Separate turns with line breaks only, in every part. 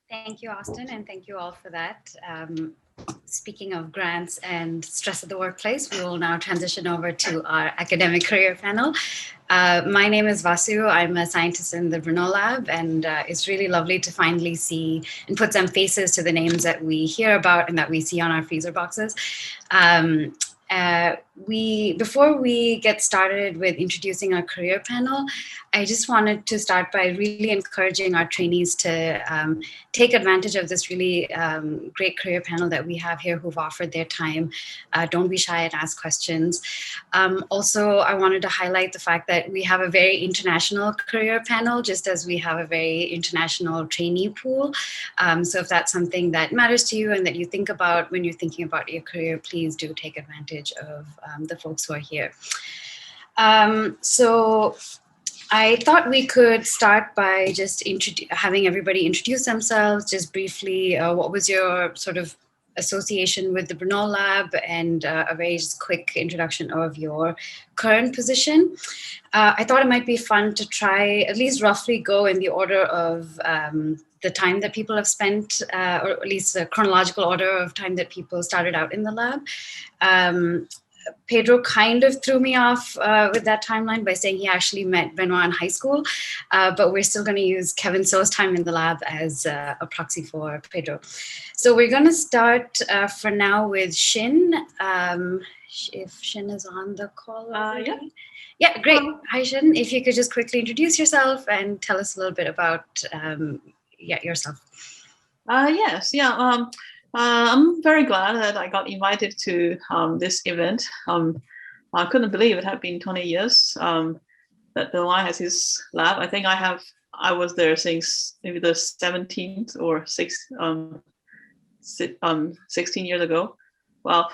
Thank you, Austin, and thank you all for that. Speaking of grants and stress at the workplace, we will now transition over to our academic career panel. My name is Vasu. I'm a scientist in the Bruneau lab, and it's really lovely to finally see and put some faces to the names that we hear about and that we see on our freezer boxes. Before we get started with introducing our career panel, I just wanted to start by really encouraging our trainees to take advantage of this really great career panel that we have here who've offered their time. Don't be shy and ask questions. Also, I wanted to highlight the fact that we have a very international career panel, just as we have a very international trainee pool. So if that's something that matters to you and that you think about when you're thinking about your career, please do take advantage of the folks who are here. So I thought we could start by just having everybody introduce themselves, just briefly. What was your sort of association with the Bruneau lab, and a very just quick introduction of your current position. I thought it might be fun to try at least roughly go in the order of the time that people have spent, or at least the chronological order of time that people started out in the lab. Pedro kind of threw me off with that timeline by saying he actually met Benoit in high school, but we're still going to use Kevin So's time in the lab as a proxy for Pedro. So we're going to start for now with Shin, if Shin is on the call already. Yeah, great. Hi, Shin. If you could just quickly introduce yourself and tell us a little bit about yourself.
Yes, yeah. I'm very glad that I got invited to this event. I couldn't believe it had been 20 years that Benoit has his lab. I think I was there since maybe the 17th or 16 years ago. Well,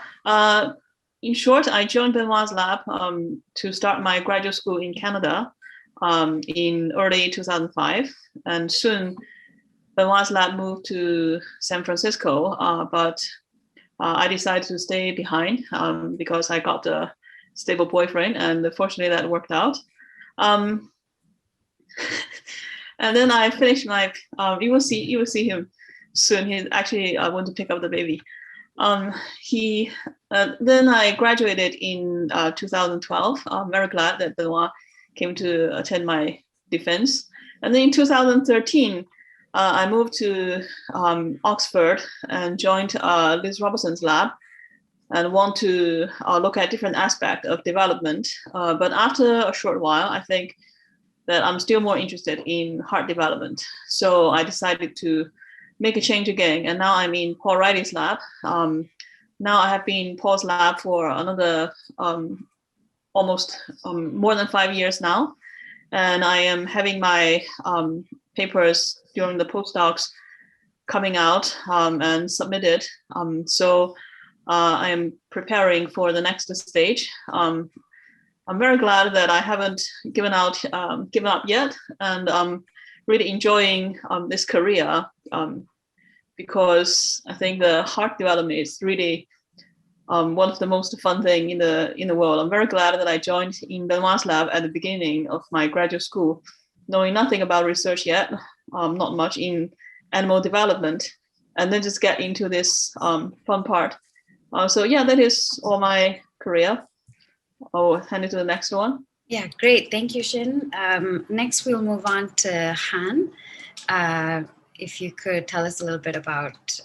in short, I joined Benoit's lab to start my graduate school in Canada in early 2005, and soon Benoit's lab moved to San Francisco, but I decided to stay behind because I got a stable boyfriend, and fortunately that worked out. And then I finished my. You will see him soon. He actually went to pick up the baby. Then I graduated in 2012. I'm very glad that Benoit came to attend my defense. And then in 2013. I moved to Oxford and joined Liz Robertson's lab and want to look at different aspects of development. But after a short while, I think that I'm still more interested in heart development. So I decided to make a change again. And now I'm in Paul Riley's lab. Now I have been in Paul's lab for another almost more than 5 years now. And I am having my papers during the postdocs coming out and submitted. So I am preparing for the next stage. I'm very glad that I haven't given up yet, and I'm really enjoying this career because I think the heart development is really one of the most fun thing in the world. I'm very glad that I joined in Benoit's lab at the beginning of my graduate school, knowing nothing about research yet, not much in animal development, and then just get into this fun part. So yeah, that is all my career. I'll hand it to the next one.
Yeah, great. Thank you, Shin. Next, we'll move on to Han. If you could tell us a little bit about,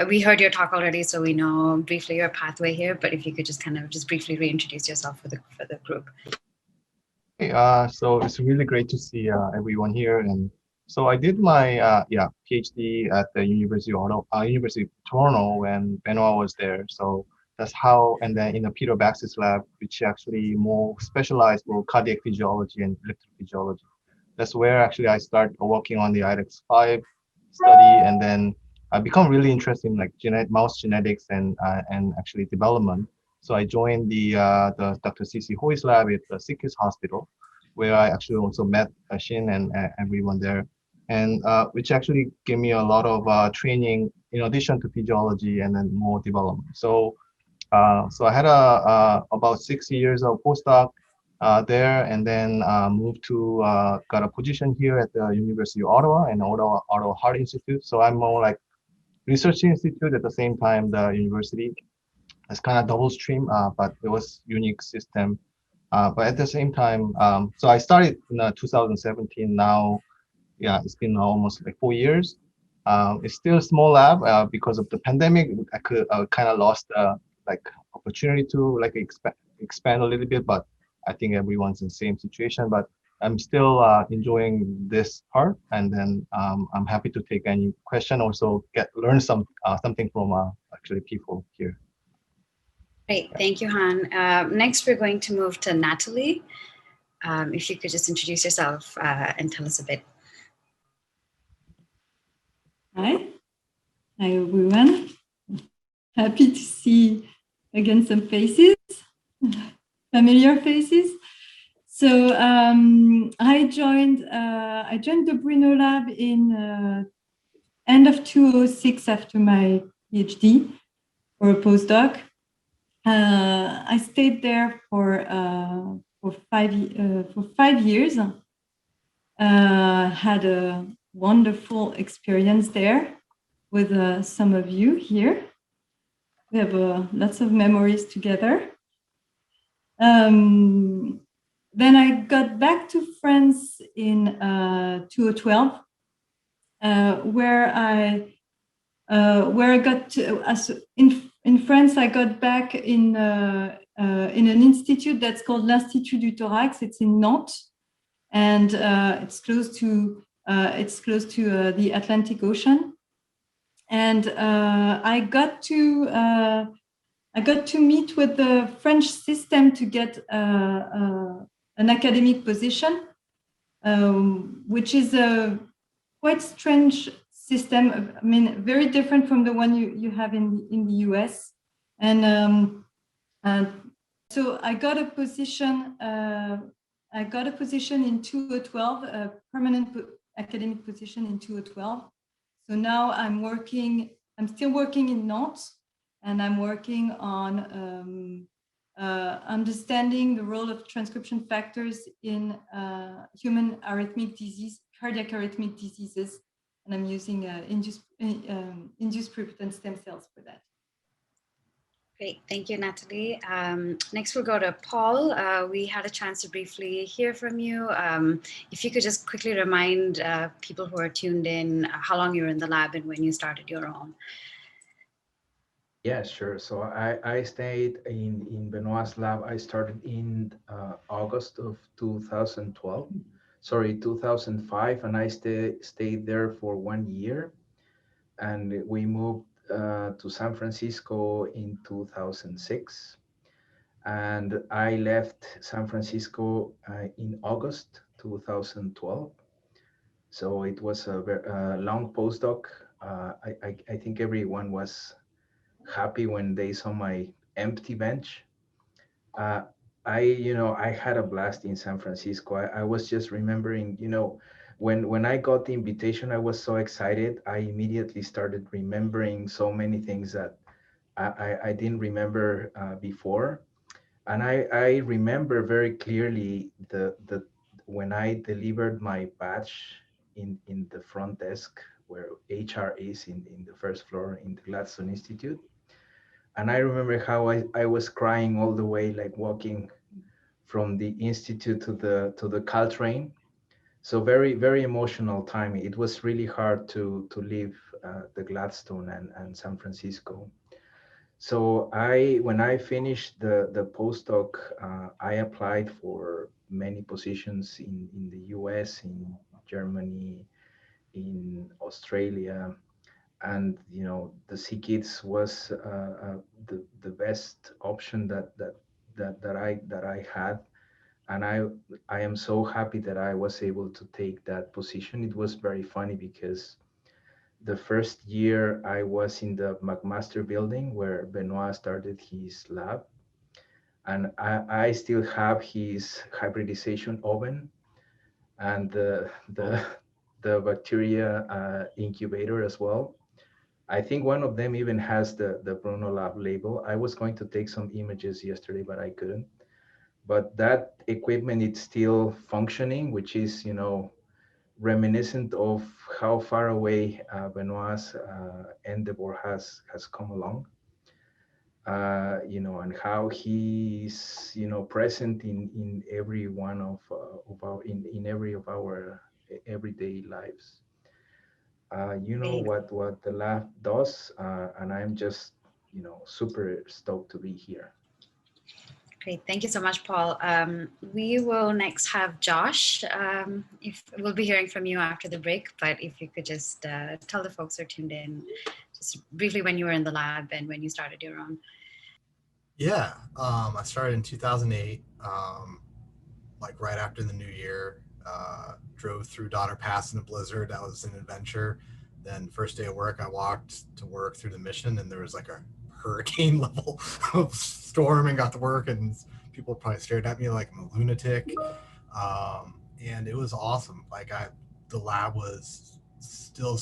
we heard your talk already, so we know briefly your pathway here, but if you could just briefly reintroduce yourself for the group.
So it's really great to see everyone here. And so I did my PhD at the University of Toronto when Benoit was there. So that's how, and then in the Peter Bax's lab, which actually more specialized for cardiac physiology and electrophysiology. That's where actually I started working on the IDEX5 study, and then I become really interested in like mouse genetics and actually development. So I joined the Dr. C.C. Hoy's lab at the Sikis Hospital, where I actually also met Shin and everyone there, and which actually gave me a lot of training in addition to physiology and then more development. So I had about 6 years of postdoc there, and then moved to got a position here at the University of Ottawa and Ottawa Heart Institute. So I'm more like research institute at the same time the university. It's kind of double stream, but it was unique system. But at the same time, so I started in 2017. Now, yeah, it's been almost like 4 years. It's still a small lab because of the pandemic. I could kind of lost like opportunity to like expand a little bit, but I think everyone's in the same situation. But I'm still enjoying this part, and then I'm happy to take any question. Also, learn something from actually people here.
Great, thank you, Han. Next, we're going to move to Natalie. If you could just introduce yourself and tell us a bit.
Hi everyone. Happy to see again some faces, familiar faces. So I joined the Bruneau lab in end of 2006 after my PhD for a postdoc. I stayed there for 5 years. Had a wonderful experience there with some of you here. We have lots of memories together. Then I got back to France in 2012, where I got to, in France. I got back in an institute that's called l'Institut du Thorax. It's in Nantes, and it's close to the Atlantic Ocean. And I got to meet with the French system to get an academic position, which is a quite strange system. I mean, very different from the one you have in the US. And so I got a position. I got a position in 2012, a permanent academic position in 2012. So now I'm still working in Nantes, and I'm working on understanding the role of transcription factors in human arrhythmic disease, cardiac arrhythmic diseases. And I'm using induced pluripotent stem cells for that.
Great, thank you, Natalie. Next, we'll go to Paul. We had a chance to briefly hear from you. If you could just quickly remind people who are tuned in how long you were in the lab and when you started your own.
Yeah, sure. So I stayed in Benoit's lab. I started in August of 2005, and I stayed there for 1 year. And we moved to San Francisco in 2006. And I left San Francisco in August 2012. So it was a long postdoc. I think everyone was happy when they saw my empty bench. I had a blast in San Francisco. I was just remembering, when I got the invitation, I was so excited. I immediately started remembering so many things that I didn't remember before. And I remember very clearly when I delivered my badge in the front desk where HR is in the first floor in the Gladstone Institute. And I remember how I was crying all the way, like walking from the institute to the Caltrain. So very, very emotional time. It was really hard to leave the Gladstone and San Francisco. So when I finished the postdoc, I applied for many positions in the US, in Germany, in Australia. And the C-Kids was the best option that I had, and I am so happy that I was able to take that position. It was very funny because the first year I was in the McMaster building where Benoit started his lab, and I still have his hybridization oven and the bacteria incubator as well. I think one of them even has the Bruneau Lab label. I was going to take some images yesterday, but I couldn't. but that equipment is still functioning, which is, reminiscent of how far away Benoit's endeavor has come along. And how he's, present in every one of our in every of our everyday lives.
Great.
What the lab does, and I'm just, super stoked to be here.
Great. Thank you so much, Paul. We will next have Josh. If we'll be hearing from you after the break, but if you could just tell the folks who are tuned in, just briefly when you were in the lab and when you started your own.
Yeah, I started in 2008, like right after the new year. Drove through Donner Pass in a blizzard. That was an adventure. Then first day of work, I walked to work through the mission, and there was like a hurricane level of storm, and got to work, and people probably stared at me like I'm a lunatic. And it was awesome. Like the lab was still,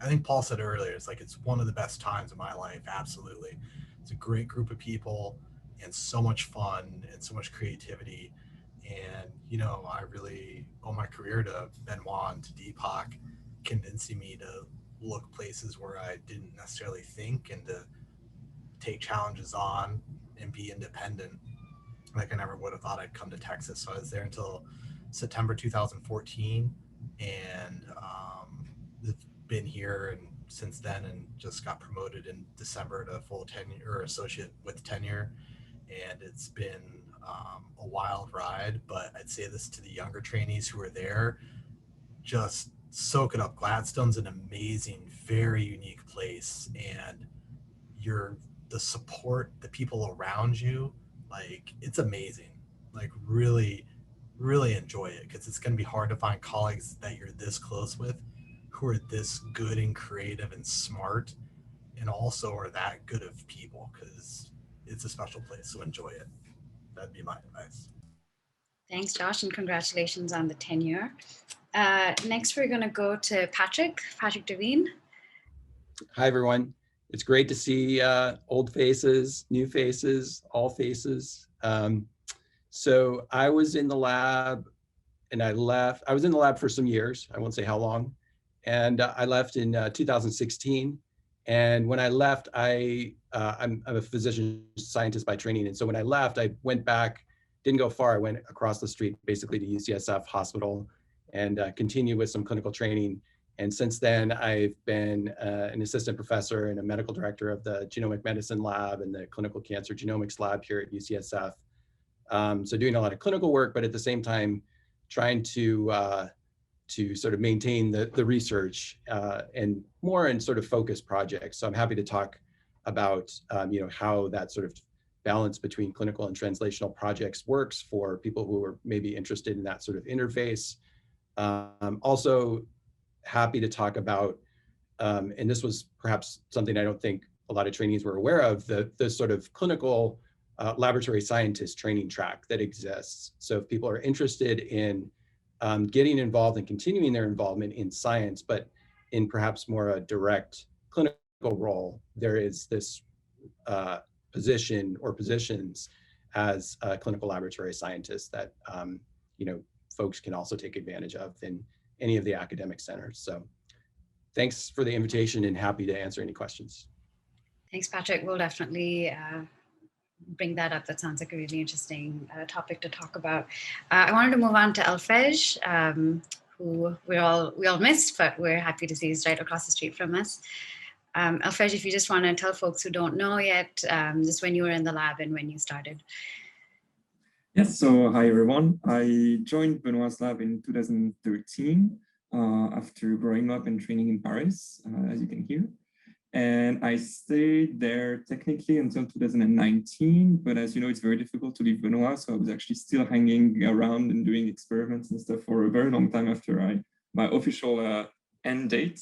I think Paul said earlier, it's one of the best times of my life. Absolutely. It's a great group of people and so much fun and so much creativity. And, I really owe my career to Benoit and to Deepak, convincing me to look places where I didn't necessarily think, and to take challenges on and be independent. Like I never would have thought I'd come to Texas. So I was there until September 2014, and been here and since then, and just got promoted in December to full tenure or associate with tenure. And it's been a wild ride, but I'd say this to the younger trainees who are there: just soak it up. Gladstone's an amazing, very unique place, and the support, the people around you, like, it's amazing. Like, really, really enjoy it, because it's going to be hard to find colleagues that you're this close with who are this good and creative and smart, and also are that good of people, because it's a special place. So enjoy it. That'd be my advice.
Thanks, Josh, and congratulations on the tenure. Next, we're going to go to Patrick Devine.
Hi, everyone. It's great to see old faces, new faces, all faces. So I was in the lab and I left. I was in the lab for some years. I won't say how long. And I left in 2016. And when I left, I'm a physician scientist by training. And so when I left, I went back, didn't go far. I went across the street basically to UCSF Hospital and continued with some clinical training. And since then, I've been an assistant professor and a medical director of the genomic medicine lab and the clinical cancer genomics lab here at UCSF. So doing a lot of clinical work, but at the same time, trying to sort of maintain the research and more in sort of focused projects. So I'm happy to talk about how that sort of balance between clinical and translational projects works for people who are maybe interested in that sort of interface. Also happy to talk about, and this was perhaps something I don't think a lot of trainees were aware of, the sort of clinical laboratory scientist training track that exists. So if people are interested in getting involved and continuing their involvement in science, but in perhaps more a direct clinical role, there is this position or positions as a clinical laboratory scientist that folks can also take advantage of in any of the academic centers. So thanks for the invitation and happy to answer any questions.
Thanks, Patrick. We'll definitely bring that up. That sounds like a really interesting topic to talk about. I wanted to move on to Alfred, who we all missed, but we're happy to see he's right across the street from us. Alfred, if you just want to tell folks who don't know yet, just when you were in the lab and when you started.
Yes, so hi everyone. I joined Benoit's lab in 2013 after growing up and training in Paris, as you can hear. And I stayed there technically until 2019, but as you know, it's very difficult to leave Benoit, so I was actually still hanging around and doing experiments and stuff for a very long time after my official end date.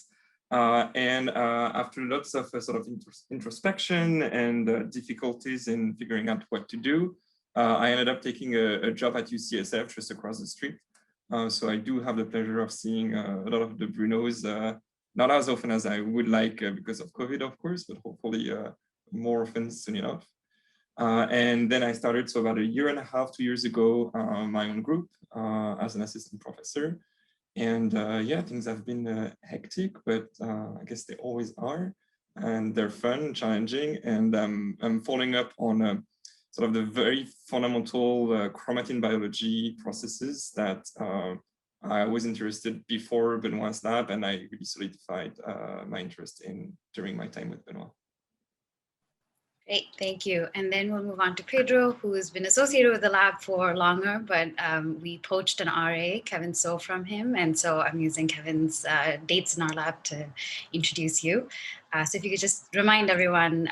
After lots of sort of introspection and difficulties in figuring out what to do, I ended up taking a job at UCSF just across the street. So I do have the pleasure of seeing a lot of the Bruneaus, not as often as I would like because of COVID, of course, but hopefully more often soon enough. And then I started, so about a year and a half, 2 years ago, my own group as an assistant professor. And yeah, things have been hectic, but I guess they always are. And they're fun, challenging. And I'm following up on sort of the very fundamental chromatin biology processes that I was interested before Benoit's lab, and I really solidified my interest in during my time with Benoit.
Great, thank you. And then we'll move on to Pedro, who has been associated with the lab for longer, but we poached an RA, Kevin So, from him. And so I'm using Kevin's dates in our lab to introduce you. So if you could just remind everyone,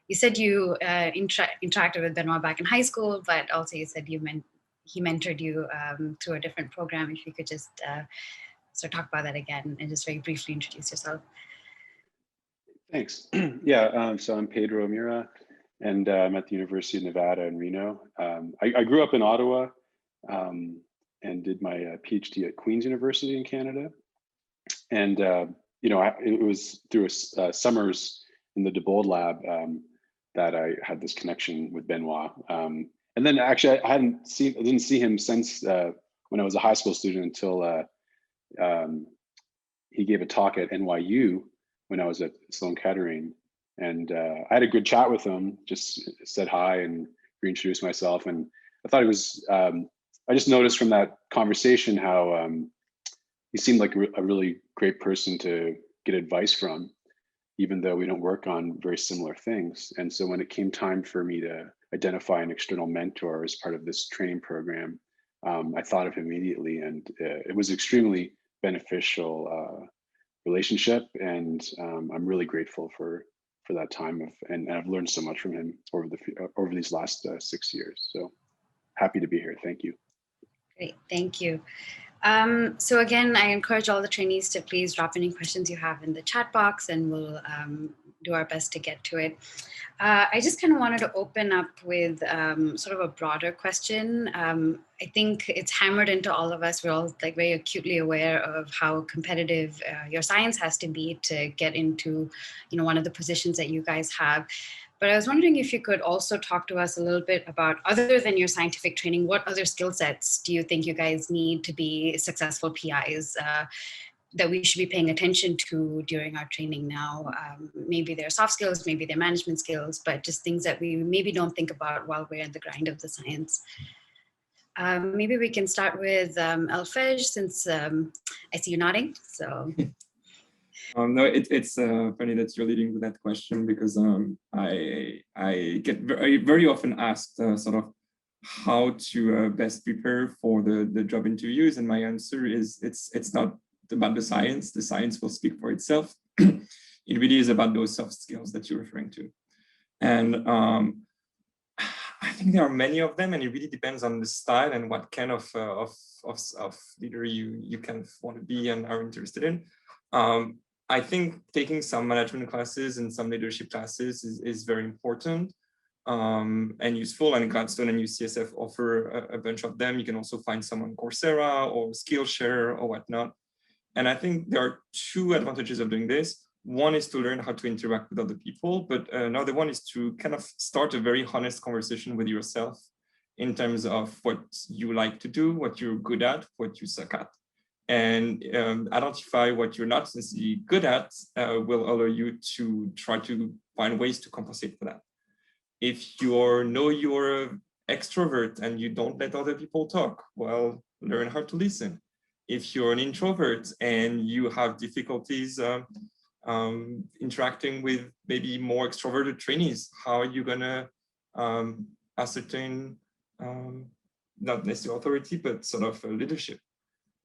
you said you interacted with Benoit back in high school, but also you said he mentored you through a different program. If you could just sort of talk about that again and just very briefly introduce yourself.
Thanks. Yeah, so I'm Pedro Amira, and I'm at the University of Nevada in Reno. I grew up in Ottawa and did my PhD at Queen's University in Canada. And, you know, it was through summers in the DeBold lab that I had this connection with Benoit. And then actually I didn't see him since when I was a high school student until he gave a talk at NYU when I was at Sloan Kettering, and I had a good chat with him, just said hi and reintroduced myself. And I thought it was, I just noticed from that conversation how he seemed like a really great person to get advice from, even though we don't work on very similar things. And so when it came time for me to identify an external mentor as part of this training program, I thought of him immediately, and it was extremely beneficial relationship, and I'm really grateful for that time and I've learned so much from him over these last 6 years. So happy to be here. Thank you.
Great, thank you. So again, I encourage all the trainees to please drop any questions you have in the chat box, and we'll do our best to get to it. I just kind of wanted to open up with sort of a broader question. I think it's hammered into all of us. We're all like very acutely aware of how competitive your science has to be to get into, you know, one of the positions that you guys have. But I was wondering if you could also talk to us a little bit about, other than your scientific training, what other skill sets do you think you guys need to be successful PIs that we should be paying attention to during our training now? Maybe they're soft skills, maybe they're management skills, but just things that we maybe don't think about while we're in the grind of the science. Maybe we can start with Alfred, since I see you nodding, so.
No, it's funny that you're leading with that question, because I get very often asked sort of how to best prepare for the job interviews, and my answer is it's not about the science. The science will speak for itself. It really is about those soft skills that you're referring to, and I think there are many of them, and it really depends on the style and what kind of leader you kind of want to be and are interested in. I think taking some management classes and some leadership classes is very important and useful, and Gladstone and UCSF offer a bunch of them. You can also find some on Coursera or Skillshare or whatnot. And I think there are two advantages of doing this. One is to learn how to interact with other people, but another one is to kind of start a very honest conversation with yourself in terms of what you like to do, what you're good at, what you suck at. And identify what you're not necessarily good at will allow you to try to find ways to compensate for that. If you're an extrovert and you don't let other people talk, well, learn how to listen. If you're an introvert and you have difficulties interacting with maybe more extroverted trainees, how are you gonna ascertain not necessarily authority, but sort of leadership?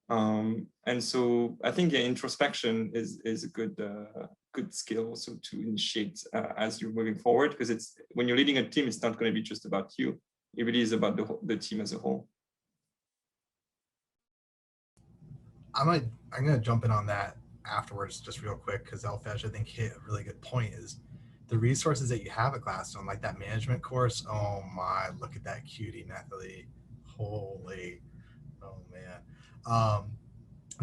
And so I think introspection is a good skill also to initiate as you're moving forward, because it's when you're leading a team, it's not going to be just about you. It really is about the team as a whole.
I'm gonna jump in on that afterwards just real quick, because Alfred, I think, hit a really good point. Is the resources that you have at Gladstone, like that management course. Oh my, look at that cutie, Natalie. Holy, oh man.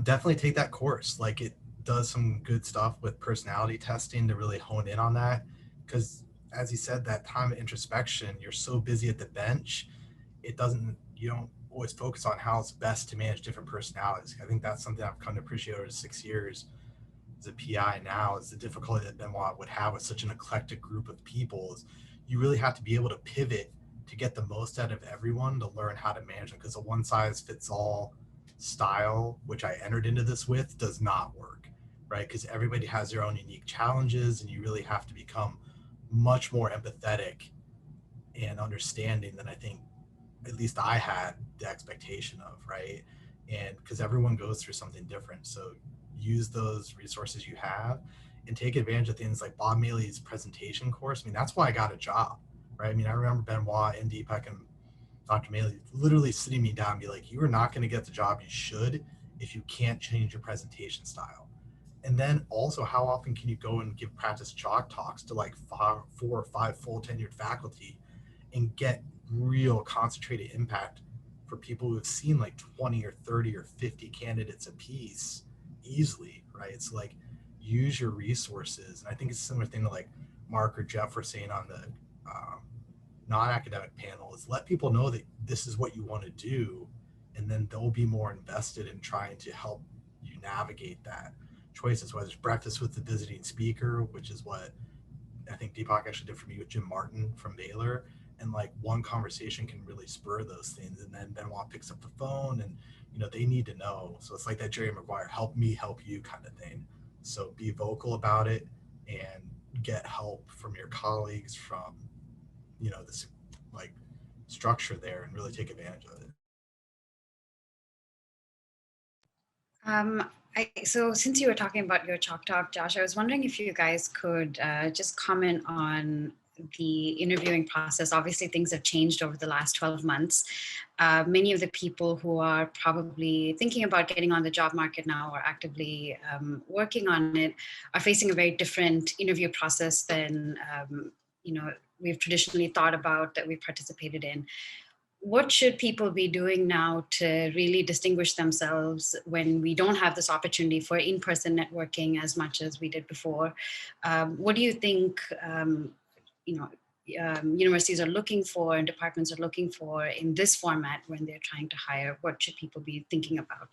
Definitely take that course. Like, it does some good stuff with personality testing to really hone in on that, because as you said, that time of introspection, you're so busy at the bench, you don't always focus on how it's best to manage different personalities. I think that's something I've come to appreciate over 6 years as a PI now, is the difficulty that Benoit would have with such an eclectic group of people. Is you really have to be able to pivot to get the most out of everyone to learn how to manage them, because a one size fits all style, which I entered into this with, does not work, right? Because everybody has their own unique challenges, and you really have to become much more empathetic and understanding than I think at least I had the expectation of, right? And because everyone goes through something different. So use those resources you have and take advantage of things like Bob Maley's presentation course. I mean, that's why I got a job, right? I mean, I remember Benoit and Deepak and Dr. Maley literally sitting me down and be like, you are not going to get the job you should if you can't change your presentation style. And then also, how often can you go and give practice chalk talks to like 4 or 5 full tenured faculty and get real concentrated impact for people who have seen like 20 or 30 or 50 candidates a piece easily, right? It's like, use your resources. And I think it's a similar thing to like Mark or Jeff were saying on the non-academic panel, is let people know that this is what you want to do, and then they'll be more invested in trying to help you navigate that choices, whether it's breakfast with the visiting speaker, which is what I think Deepak actually did for me with Jim Martin from Baylor. And like one conversation can really spur those things. And then Benoit picks up the phone and, you know, they need to know. So it's like that Jerry Maguire, help me, help you kind of thing. So be vocal about it and get help from your colleagues, from, you know, this like structure there, and really take advantage of it.
So since you were talking about your chalk talk, Josh, I was wondering if you guys could just comment on the interviewing process. Obviously, things have changed over the last 12 months. Many of the people who are probably thinking about getting on the job market now or actively working on it are facing a very different interview process than you know, we've traditionally thought about, that we've participated in. What should people be doing now to really distinguish themselves when we don't have this opportunity for in-person networking as much as we did before? What do you think you know, universities are looking for and departments are looking for in this format when they're trying to hire? What should people be thinking about?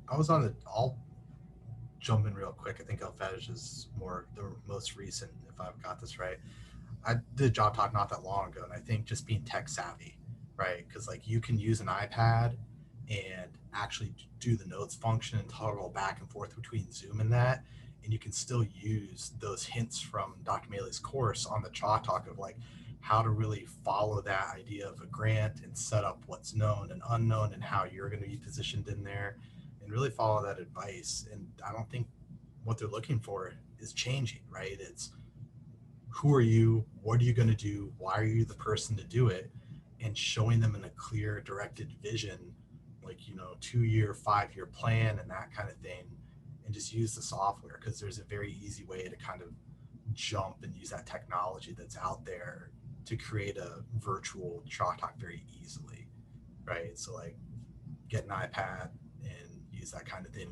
I'll jump in real quick. I think Alfred is more the most recent, if I've got this right. I did a job talk not that long ago, and I think just being tech savvy, right? Because like you can use an iPad and actually do the notes function and toggle back and forth between Zoom and that, and you can still use those hints from Dr. Maley's course on the chalk talk of like how to really follow that idea of a grant and set up what's known and unknown and how you're going to be positioned in there, and really follow that advice. And I don't think what they're looking for is changing, right? It's who are you? What are you going to do? Why are you the person to do it? And showing them in a clear, directed vision, like, you know, 2-year, 5-year plan and that kind of thing. And just use the software, because there's a very easy way to kind of jump and use that technology that's out there to create a virtual chalk talk very easily, right? So like get an iPad and use that kind of thing,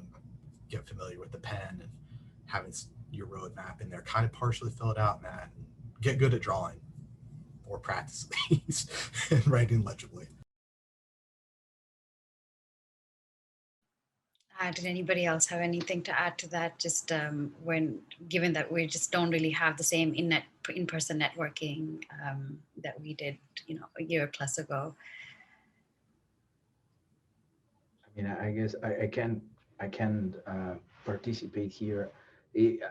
get familiar with the pen and having your roadmap in there, kind of partially fill it out, Matt, and get good at drawing or practice these and writing legibly.
Did anybody else have anything to add to that? Just when, given that we just don't really have the same in-person networking that we did, you know, a year plus ago.
I mean, I guess I can participate here.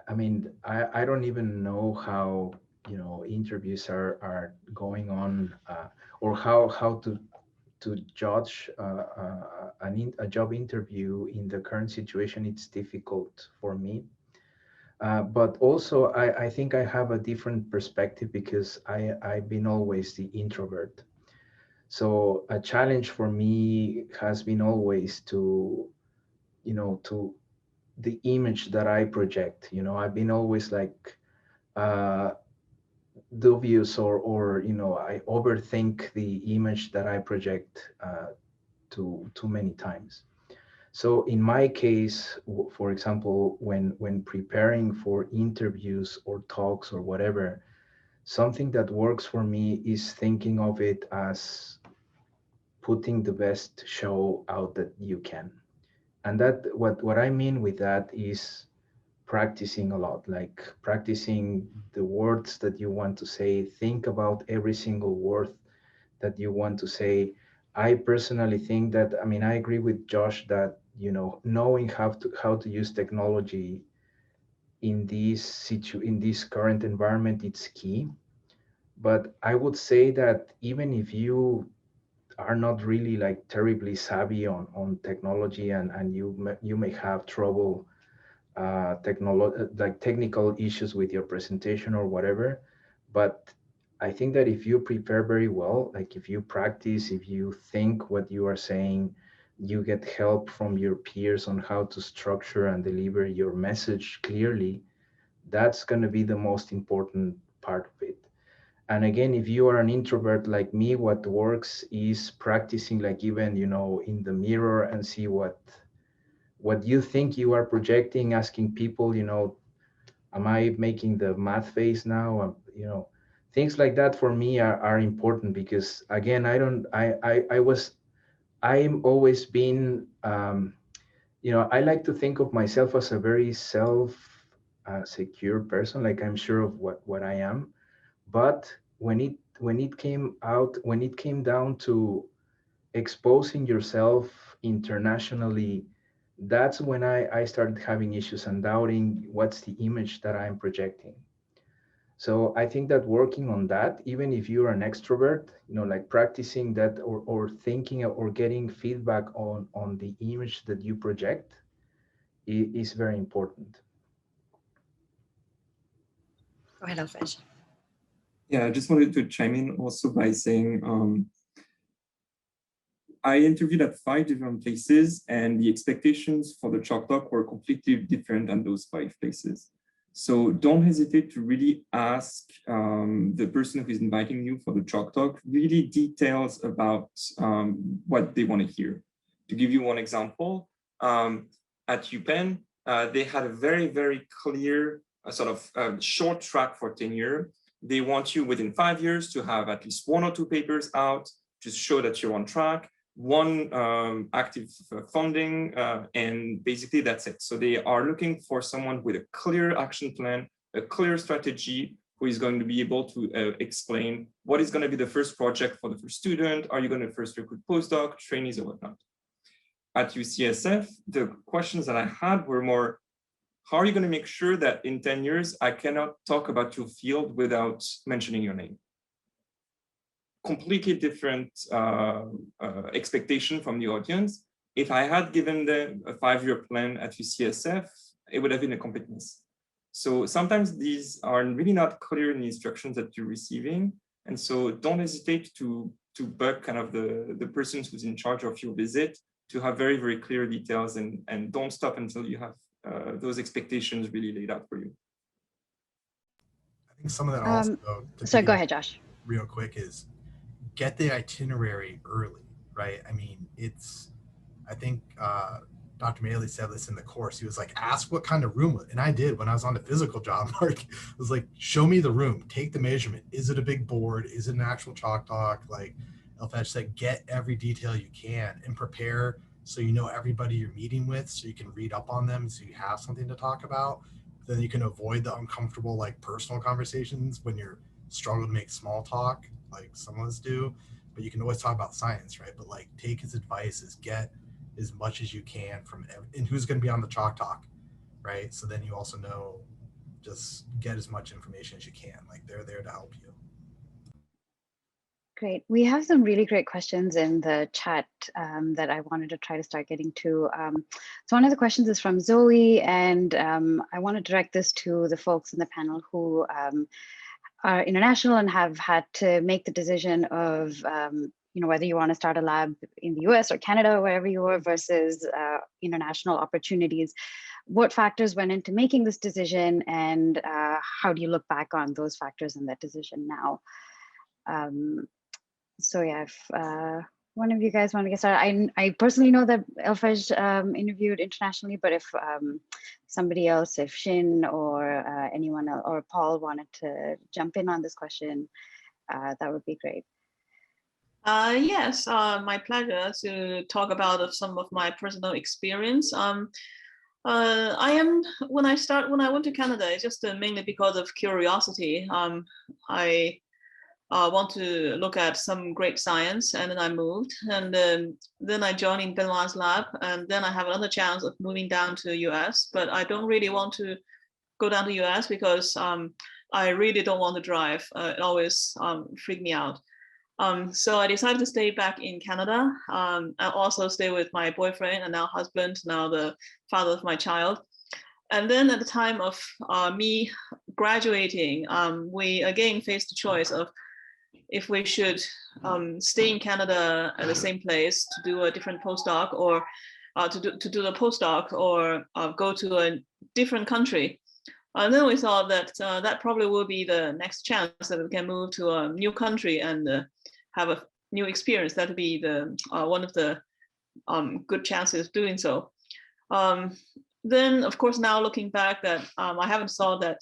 I mean, I don't even know how, you know, interviews are going on, or how to judge a job interview in the current situation. It's difficult for me. But also, I think I have a different perspective because I've been always the introvert. So a challenge for me has been always to, you know, to the image that I project. You know, I've been always like dubious, or you know, I overthink the image that I project too many times. So in my case, for example, when preparing for interviews or talks or whatever, something that works for me is thinking of it as putting the best show out that you can. And that what I mean with that is practicing a lot, like practicing the words that you want to say. Think about every single word that you want to say. I personally think that, I mean, I agree with Josh that, knowing how to use technology in this current environment, it's key. But I would say that even if you are not really like terribly savvy on technology, and you may have trouble like technical issues with your presentation or whatever, but I think that if you prepare very well, like if you practice, if you think what you are saying, you get help from your peers on how to structure and deliver your message clearly, that's going to be the most important part of it. And again, if you are an introvert like me, what works is practicing, like even, in the mirror, and see what you think you are projecting, asking people, am I making the math face now? Things like that for me are important, because again, I'm always been, I like to think of myself as a very secure person, like I'm sure of what I am. But when it came down to exposing yourself internationally, that's when I started having issues and doubting what's the image that I'm projecting. So I think that working on that, even if you're an extrovert, like practicing that, or thinking or getting feedback on the image that you project is very important.
Go ahead, Alfred.
Yeah, I just wanted to chime in also by saying I interviewed at 5 different places, and the expectations for the chalk talk were completely different than those 5 places. So don't hesitate to really ask the person who is inviting you for the chalk talk really details about what they want to hear. To give you one example, at UPenn, they had a very, very clear sort of short track for tenure. They want you within 5 years to have at least 1 or 2 papers out to show that you're on track, 1 active funding, and basically that's it. So they are looking for someone with a clear action plan, a clear strategy, who is going to be able to explain what is going to be the first project for the first student. Are you going to first recruit postdoc, trainees, or whatnot? At UCSF, the questions that I had were more, how are you going to make sure that in 10 years, I cannot talk about your field without mentioning your name? Completely different expectation from the audience. If I had given them a 5-year plan at UCSF, it would have been a complete miss. So sometimes these are really not clear in the instructions that you're receiving. And so don't hesitate to bug kind of the person who's in charge of your visit to have very, very clear details, and don't stop until you have those expectations really laid out for you.
I think some of that also,
so go ahead, Josh.
Real quick, is get the itinerary early, right? I mean, I think Dr. Maley said this in the course. He was like, ask what kind of room, and I did when I was on the physical job. Mark was like, show me the room, take the measurement. Is it a big board? Is it an actual chalk talk? Like Alfred said, get every detail you can and prepare so you know everybody you're meeting with, so you can read up on them, so you have something to talk about. Then you can avoid the uncomfortable, like personal conversations when you're struggling to make small talk, like some of us do. But you can always talk about science, right? But like, take his advice, is get as much as you can from, and who's going to be on the chalk talk, right? So then you also know, just get as much information as you can. Like, they're there to help you.
Great. We have some really great questions in the chat that I wanted to try to start getting to. So one of the questions is from Zoe, and I want to direct this to the folks in the panel who are international and have had to make the decision of whether you want to start a lab in the US or Canada or wherever you are versus international opportunities. What factors went into making this decision, and how do you look back on those factors in that decision now? So yeah, if
one of you guys want to get started? I personally know that Alfred interviewed internationally, but if somebody else, if Shin or anyone else, or Paul wanted to jump in on this question, that would be great.
Yes, my pleasure to talk about some of my personal experience. When I went to Canada, it's just mainly because of curiosity. I want to look at some great science, and then I moved, and then I joined in Benoit's lab, and then I have another chance of moving down to US, but I don't really want to go down to US because I really don't want to drive. It always freaked me out. So I decided to stay back in Canada. I also stay with my boyfriend and now husband, now the father of my child. And then at the time of me graduating, we again faced the choice of if we should stay in Canada at the same place to do a different postdoc, or to do the postdoc, or go to a different country. And then we thought that that probably will be the next chance that we can move to a new country and have a new experience. That would be the one of the good chances of doing so. Then, of course, now looking back, that I haven't thought that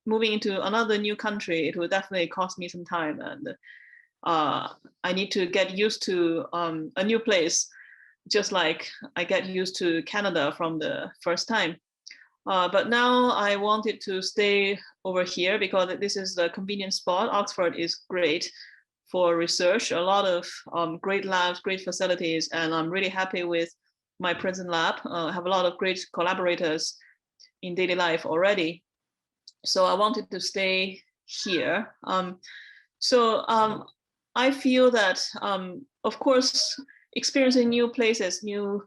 moving into another new country, it will definitely cost me some time, and I need to get used to a new place, just like I get used to Canada from the first time. But now I wanted to stay over here because this is the convenient spot. Oxford is great for research, a lot of great labs, great facilities, and I'm really happy with my present lab. I have a lot of great collaborators in daily life already. So I wanted to stay here. I feel that, of course, experiencing new places, new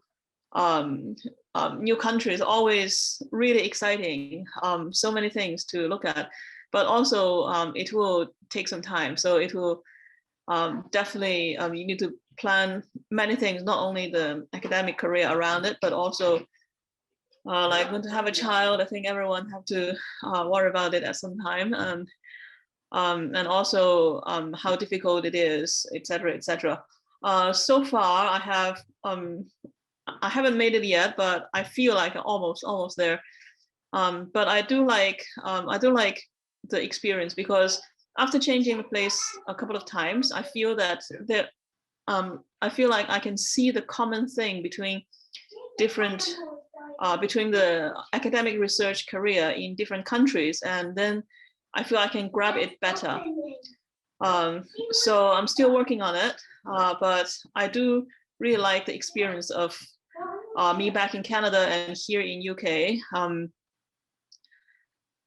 countries, always really exciting. So many things to look at, but also it will take some time. So it will definitely, you need to plan many things, not only the academic career around it, but also like when to have a child. I think everyone have to worry about it at some time, and also how difficult it is, etc., etc. So far, I haven't made it yet, but I feel like almost there. But I do like the experience, because after changing the place a couple of times, I feel that I feel like I can see the common thing between between the academic research career in different countries, and then I feel I can grab it better. So I'm still working on it, but I do really like the experience of me back in Canada and here in UK.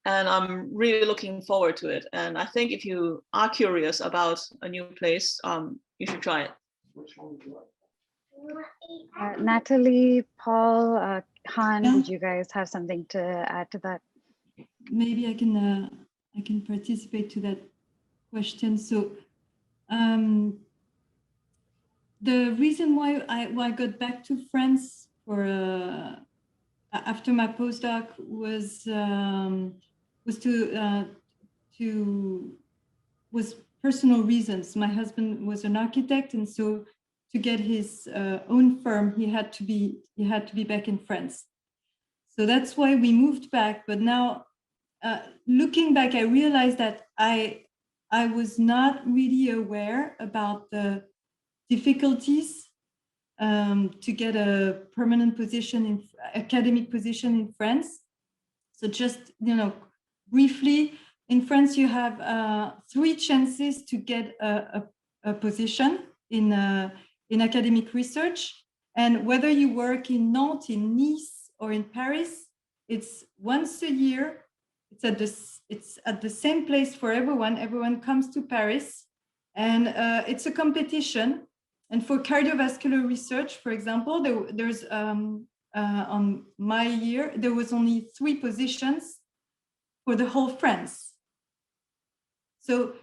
And I'm really looking forward to it. And I think if you are curious about a new place, you should try it.
Natalie, Paul, Han, did you guys have something to add to that?
Maybe I can participate to that question. So the reason why I got back to France for after my postdoc was personal reasons. My husband was an architect, and so to get his own firm, he had to be back in France. So that's why we moved back. But now, looking back, I realized that I was not really aware about the difficulties to get a permanent position academic position in France. So just, briefly, in France, you have 3 chances to get a position in academic research. And whether you work in Nantes, in Nice, or in Paris, it's once a year. It's at the same place for everyone. Everyone comes to Paris, and it's a competition. And for cardiovascular research, for example, there's on my year, there was only 3 positions for the whole France. So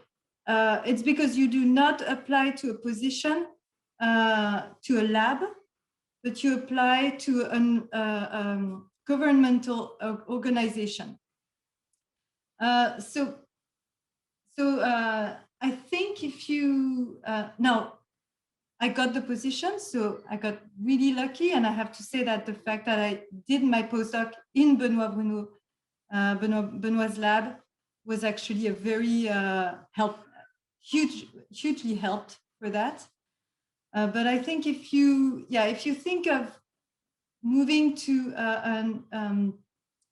it's because you do not apply to a position, to a lab, but you apply to a governmental organization. So I think if you, now, I got the position, so I got really lucky. And I have to say that the fact that I did my postdoc in Benoit Bruneau, Benoit's lab, was actually a very hugely helped for that. But I think if you think of moving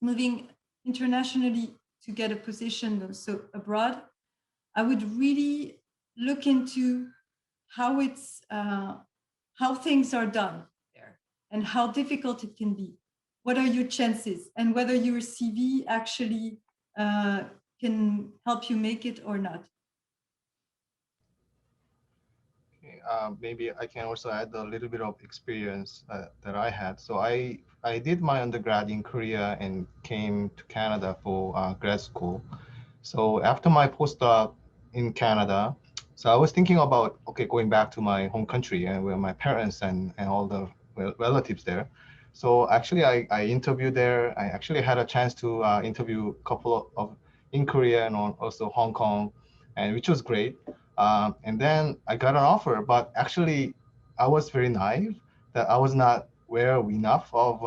moving internationally to get a position, so abroad, I would really look into how things are done there and how difficult it can be. What are your chances, and whether your CV actually can help you make it or not.
Maybe I can also add a little bit of experience that I had. So I did my undergrad in Korea and came to Canada for grad school. So after my postdoc in Canada, so I was thinking about, okay, going back to my home country and where my parents and all the relatives there. So actually I interviewed there. I actually had a chance to interview a couple of in Korea and also Hong Kong, and which was great. And then I got an offer, but actually I was very naive that I was not aware enough of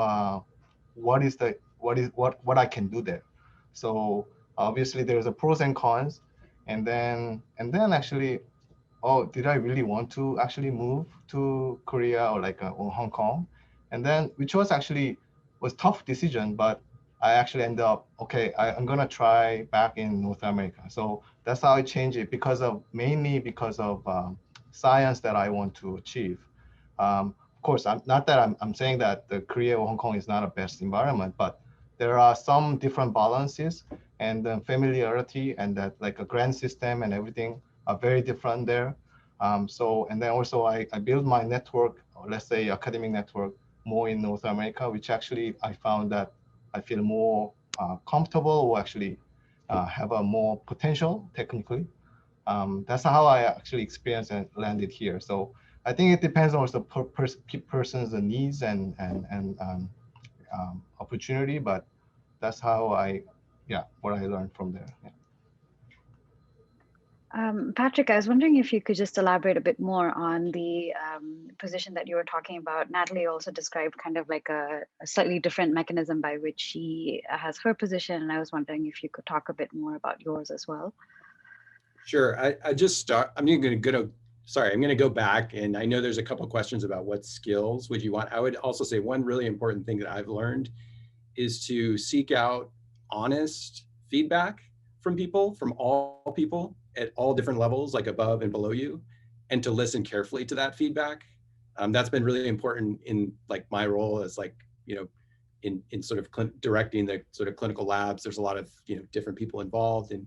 what I can do there. So obviously there's a pros and cons, and then actually, oh, did I really want to actually move to Korea or Hong Kong? And then, which was tough decision, but I actually ended up, okay, I'm gonna try back in North America. So that's how I changed it, mainly because of science that I want to achieve. Of course, I'm saying that the Korea or Hong Kong is not a best environment, but there are some different balances and the familiarity and that like a grant system and everything are very different there. And then also I built my network, or let's say academic network, more in North America, which actually I found that I feel more comfortable, or actually have a more potential technically. That's how I actually experienced and landed here. So I think it depends on the person's needs and opportunity, but that's how what I learned from there. Yeah.
Patrick, I was wondering if you could just elaborate a bit more on the position that you were talking about. Natalie also described kind of like a slightly different mechanism by which she has her position, and I was wondering if you could talk a bit more about yours as well.
Sure. I'm going to go back, and I know there's a couple of questions about what skills would you want. I would also say one really important thing that I've learned is to seek out honest feedback from people, from all people at all different levels, like above and below you, and to listen carefully to that feedback. That's been really important in like my role as like, in sort of directing the sort of clinical labs. There's a lot of, different people involved, and,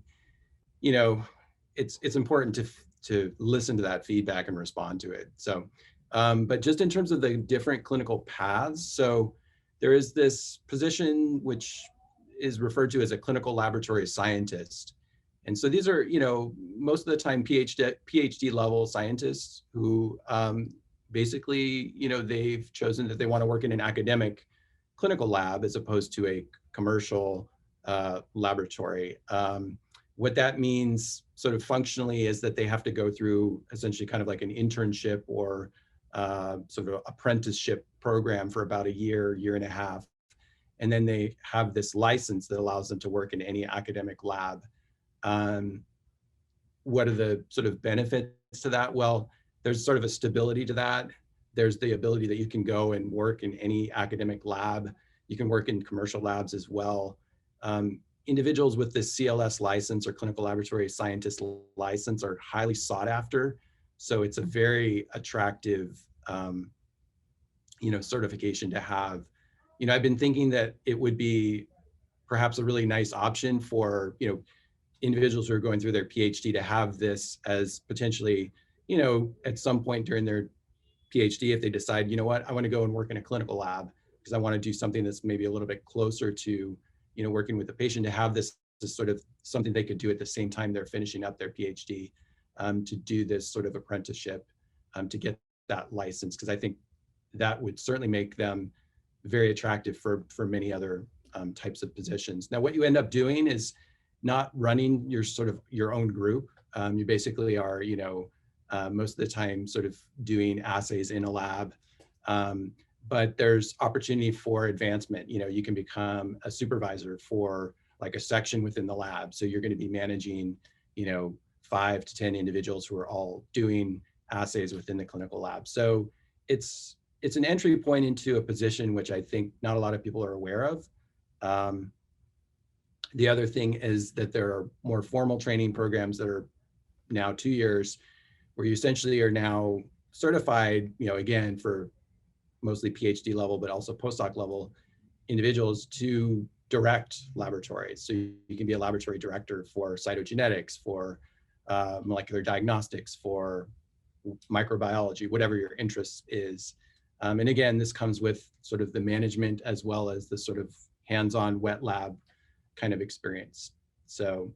it's important to listen to that feedback and respond to it. So, but just in terms of the different clinical paths, so there is this position which is referred to as a clinical laboratory scientist. And so these are, most of the time PhD level scientists who basically, they've chosen that they want to work in an academic clinical lab as opposed to a commercial laboratory. What that means sort of functionally is that they have to go through essentially kind of like an internship or sort of apprenticeship program for about a year and a half. And then they have this license that allows them to work in any academic lab. What are the sort of benefits to that? Well, there's sort of a stability to that. There's the ability that you can go and work in any academic lab. You can work in commercial labs as well. Individuals with the CLS license or clinical laboratory scientist license are highly sought after. So it's a very attractive, certification to have. I've been thinking that it would be perhaps a really nice option for, individuals who are going through their PhD to have this as potentially, at some point during their PhD, if they decide, I want to go and work in a clinical lab because I want to do something that's maybe a little bit closer to, working with the patient, to have this sort of something they could do at the same time they're finishing up their PhD, to do this sort of apprenticeship, to get that license, because I think that would certainly make them very attractive for many other types of positions. Now, what you end up doing is not running your own group. You basically are, most of the time sort of doing assays in a lab. But there's opportunity for advancement. You know, you can become a supervisor for like a section within the lab. So you're going to be managing, you know, 5 to 10 individuals who are all doing assays within the clinical lab. So it's an entry point into a position which I think not a lot of people are aware of. The other thing is that there are more formal training programs that are now 2 years, where you essentially are now certified, you know, again, for mostly PhD level, but also postdoc level individuals to direct laboratories. So you can be a laboratory director for cytogenetics, for molecular diagnostics, for microbiology, whatever your interest is. And again, this comes with sort of the management as well as the sort of hands-on wet lab kind of experience. So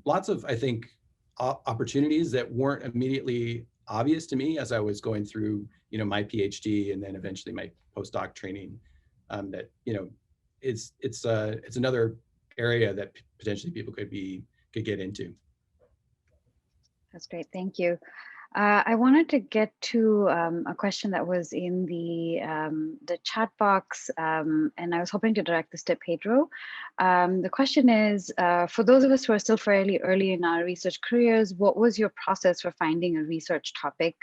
lots of, I think, opportunities that weren't immediately obvious to me as I was going through, you know, my PhD and then eventually my postdoc training. That, you know, it's another area that potentially people could get into.
That's great, thank you. I wanted to get to a question that was in the chat box, and I was hoping to direct this to Pedro. The question is, for those of us who are still fairly early in our research careers, what was your process for finding a research topic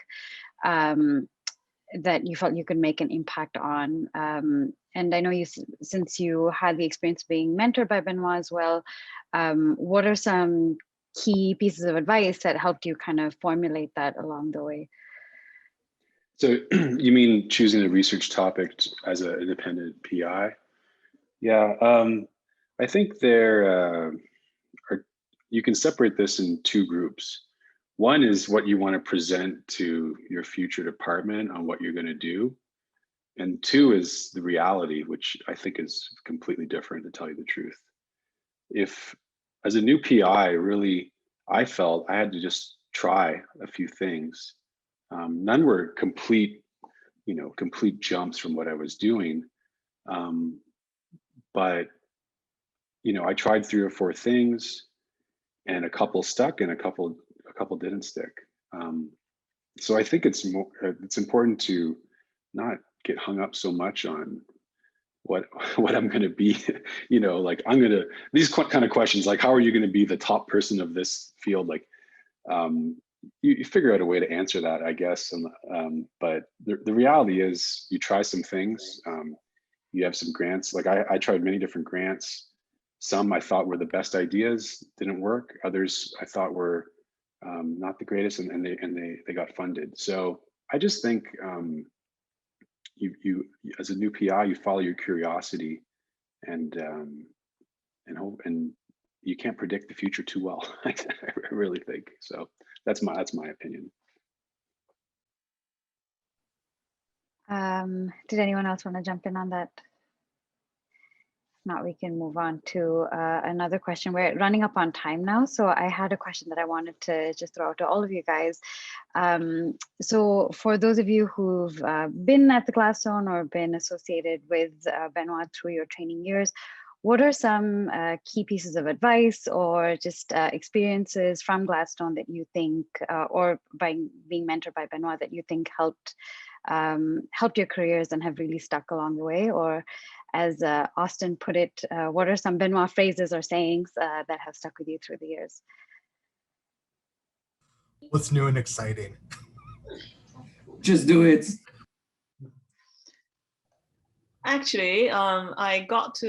that you felt you could make an impact on? And I know since you had the experience being mentored by Benoit as well, what are some key pieces of advice that helped you kind of formulate that along the way?
So you mean choosing a research topic as an independent PI? Yeah, I think you can separate this in 2 groups. One is what you want to present to your future department on what you're going to do. And 2 is the reality, which I think is completely different, to tell you the truth. If as a new PI, really, I felt I had to just try a few things. None were complete jumps from what I was doing. But, you know, I tried 3 or 4 things, and a couple stuck and a couple didn't stick. So I think it's important to not get hung up so much on what I'm going to be, you know, like these kind of questions, like how are you going to be the top person of this field? Like you figure out a way to answer that, I guess. But the reality is you try some things, you have some grants. Like I tried many different grants. Some I thought were the best ideas, didn't work. Others I thought were not the greatest, and they got funded. So I just think you as a new PI, you follow your curiosity, and hope, and you can't predict the future too well. I really think so. That's my opinion.
Did anyone else want to jump in on that? If not, we can move on to another question. We're running up on time now, so I had a question that I wanted to just throw out to all of you guys. So for those of you who've been at the Gladstone or been associated with Benoit through your training years, what are some key pieces of advice or just experiences from Gladstone that you think, or by being mentored by Benoit, that you think helped your careers and have really stuck along the way? Or as Austin put it, what are some Benoit phrases or sayings that have stuck with you through the years?
What's new and exciting?
Just do it.
Actually, I got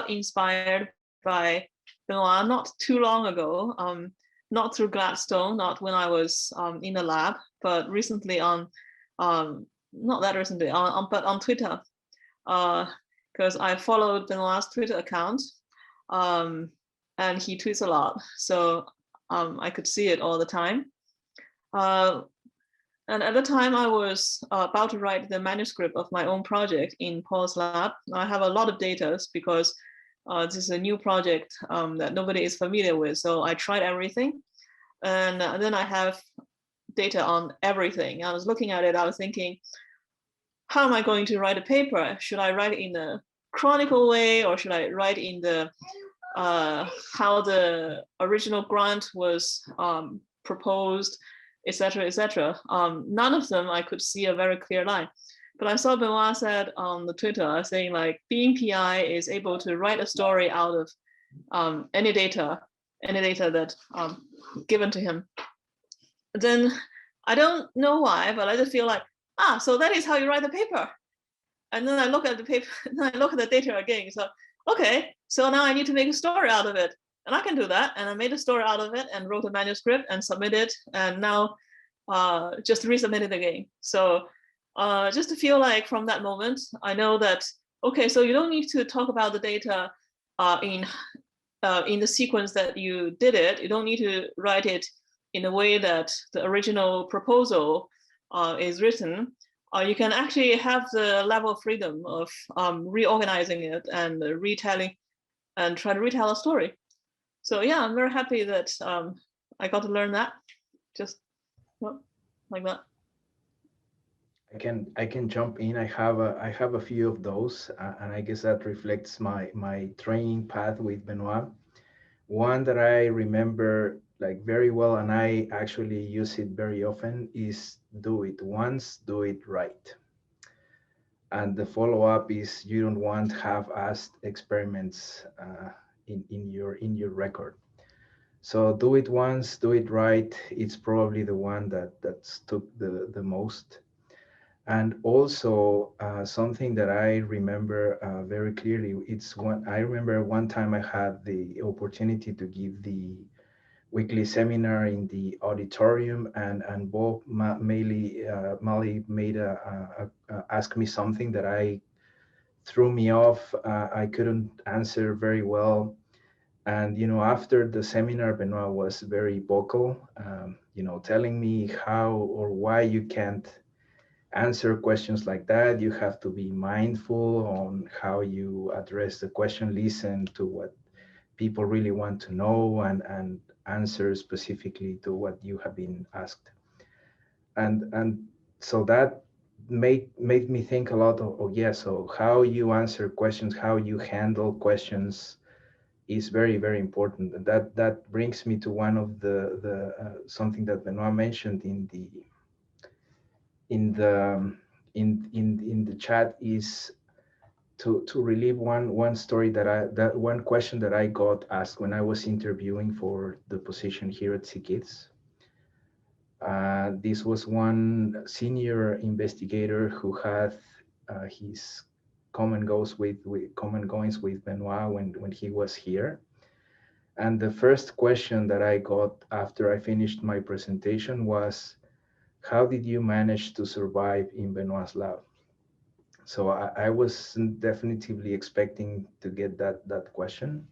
inspired by Benoit not too long ago, not through Gladstone, not when I was in the lab, but recently not that recently, but on Twitter, because I followed Benoit's Twitter account, and he tweets a lot, so I could see it all the time. And at the time I was about to write the manuscript of my own project in Paul's lab. I have a lot of data because this is a new project that nobody is familiar with. So I tried everything, and then I have data on everything. I was looking at it, I was thinking, how am I going to write a paper? Should I write it in a chronicle way, or should I write in the how the original grant was proposed? etc., etc. None of them I could see a very clear line. But I saw Benoit said on the Twitter saying like being PI is able to write a story out of any data that given to him. Then I don't know why, but I just feel like, so that is how you write the paper. And then I look at the paper, and then I look at the data again. So, okay, so now I need to make a story out of it. And I can do that. And I made a story out of it and wrote a manuscript and submitted it. And now just resubmit it again. So just to feel like from that moment, I know that, okay, so you don't need to talk about the data in the sequence that you did it. You don't need to write it in a way that the original proposal is written. You can actually have the level of freedom of reorganizing it and retelling and try to retell a story. So yeah, I'm very happy that I got to learn that, just like that.
I can jump in. I have a few of those, and I guess that reflects my training path with Benoit. One that I remember like very well, and I actually use it very often, is do it once, do it right. And the follow-up is you don't want half-assed experiments in your record. So do it once, do it right. It's probably the one that stuck the most. And also something that I remember very clearly, I remember one time I had the opportunity to give the weekly seminar in the auditorium, and Bob Mali made ask me something that I threw me off. I couldn't answer very well. And, after the seminar, Benoit was very vocal, telling me how or why you can't answer questions like that. You have to be mindful on how you address the question, listen to what people really want to know, and answer specifically to what you have been asked. And so that made me think a lot of so how you answer questions, how you handle questions is very, very important. And that brings me to one of the something that Benoit mentioned in the chat, is to relive one story that one question that I got asked when I was interviewing for the position here at SickKids. This was one senior investigator who had his common goings with Benoit when he was here. And the first question that I got after I finished my presentation was, how did you manage to survive in Benoit's lab? So I was definitively expecting to get that question,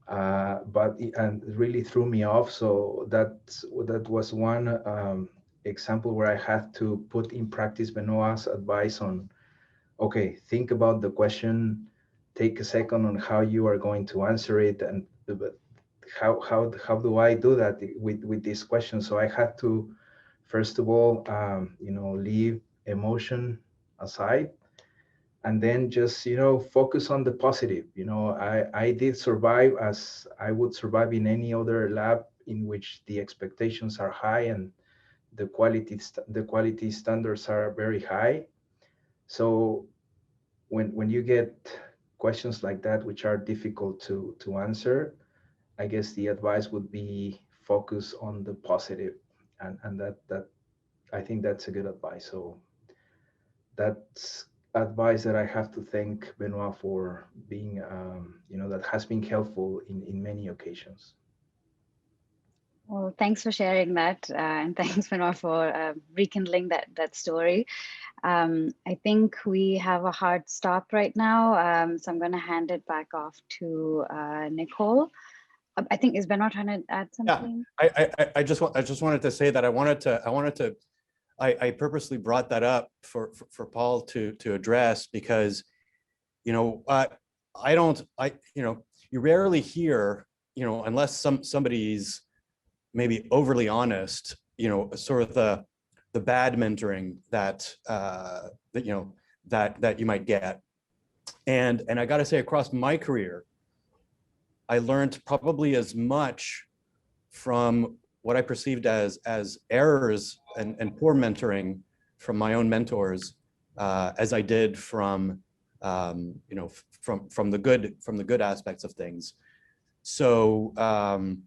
but it really threw me off. So that was one example where I had to put in practice Benoit's advice on, okay, think about the question, take a second on how you are going to answer it, and how do I do that with this question? So I had to, first of all, leave emotion aside, and then just focus on the positive. I did survive as I would survive in any other lab in which the expectations are high and the quality standards are very high. So when you get questions like that which are difficult to answer, I guess the advice would be focus on the positive, and that I think that's a good advice. So that's advice that I have to thank Benoit for being, that has been helpful in many occasions.
Well, thanks for sharing that, and thanks, Benoit, for rekindling that story. I think we have a hard stop right now, so I'm going to hand it back off to Nicole. I think, is Benoit trying to add something?
Yeah, I just wanted to say that I purposely brought that up for Paul to address, because you rarely hear, unless somebody's maybe overly honest, sort of the bad mentoring that that you might get. And I got to say, across my career, I learned probably as much from what I perceived as errors and poor mentoring from my own mentors, as I did from you know, from the good aspects of things. So you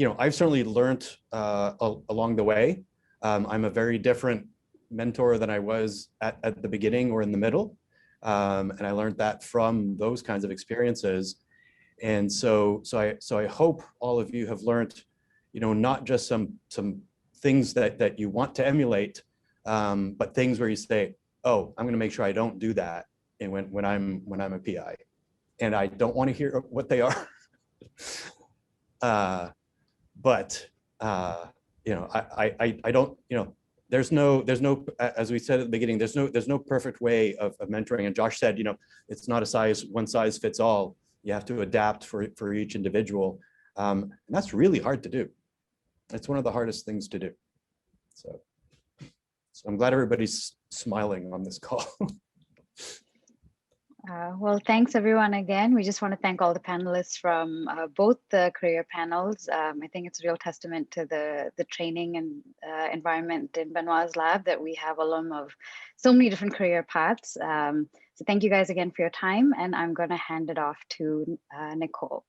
know, I've certainly learned along the way. I'm a very different mentor than I was at the beginning or in the middle, and I learned that from those kinds of experiences. And so I hope all of you have learned, you know, not just some things that you want to emulate, but things where you say, oh, I'm going to make sure I don't do that, and when I'm a PI, and I don't want to hear what they are. But you know, I don't, you know, there's no, as we said at the beginning, there's no perfect way of mentoring. And Josh said, you know, it's not one size fits all. You have to adapt for each individual. And that's really hard to do. It's one of the hardest things to do. So I'm glad everybody's smiling on this call.
Well, thanks everyone again. We just want to thank all the panelists from both the career panels. I think it's a real testament to the training and environment in Benoit's lab that we have alum of so many different career paths. So thank you guys again for your time, and I'm going to hand it off to Nicole.